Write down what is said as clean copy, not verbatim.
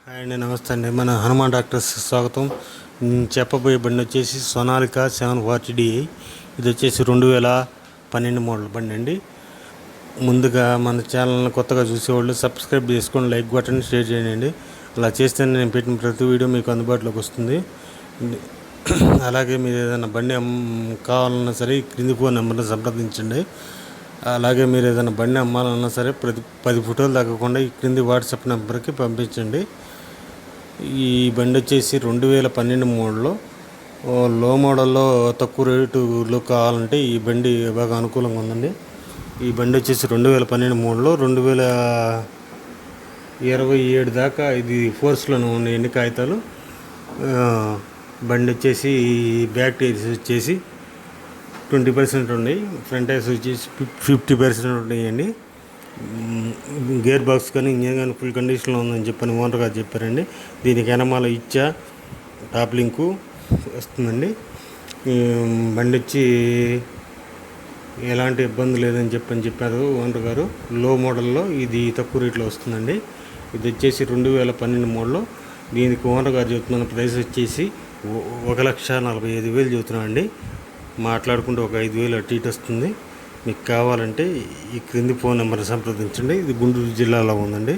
Hi అండి, నమస్తే అండి. మన హనుమాన్ డాక్టర్స్ స్వాగతం. చెప్పబోయే బండి వచ్చేసి సొనాలికా 740 ఇది వచ్చేసి 2012 మోడల్ బండి అండి. ముందుగా మన ఛానల్ని కొత్తగా చూసేవాళ్ళు సబ్స్క్రైబ్ చేసుకొని లైక్ కొట్టండి, షేర్ చేయండి. అలా చేస్తే నేను పెట్టిన ప్రతి వీడియో మీకు అందుబాటులోకి వస్తుంది. అలాగే మీరు ఏదైనా బండి కావాలన్నా సరే క్రింది ఫోన్ నెంబర్ని సంప్రదించండి. అలాగే మీరు ఏదైనా బండి అమ్మాలన్నా సరే 10 ఫోటోలు తగ్గకుండా ఈ క్రింది వాట్సాప్ నెంబర్కి పంపించండి. ఈ బండి వచ్చేసి 2012 మోడల్లో లో మోడల్లో తక్కువ రేటులో కావాలంటే ఈ బండి బాగా అనుకూలంగా ఉందండి. ఈ బండి వచ్చేసి 2012 మోడల్లో 2027 దాకా ఇది ఫోర్స్లోనే ఉన్నాయండి కాగితాలు. బండి వచ్చేసి బ్యాక్ టైర్స్ వచ్చేసి 20% ఉన్నాయి, ఫ్రంట్ టైర్స్ వచ్చేసి 50% ఉన్నాయండి. గేర్ బాక్స్ కానీ ఇంజన్ కానీ ఫుల్ కండిషన్లో ఉందని చెప్పని ఓనర్ గారు చెప్పారండి. దీనికి వెనమాల ఇచ్చా టాప్ లింకు వస్తుందండి. బండి వచ్చి ఎలాంటి ఇబ్బంది లేదని చెప్పారు ఓనర్ గారు. లో మోడల్లో ఇది తక్కువ రేట్లో వస్తుందండి. ఇది వచ్చేసి 2012 మోడల్లో. దీనికి ఓనర్ గారు చెబుతున్న ప్రైస్ వచ్చేసి 1,45,000 చెబుతున్నాం అండి. మాట్లాడుకుంటే ఒక 5,000 అటు ఇటు వస్తుంది. మీకు కావాలంటే ఈ క్రింది ఫోన్ నెంబర్ని సంప్రదించండి. ఇది గుంటూరు జిల్లాలో ఉందండి.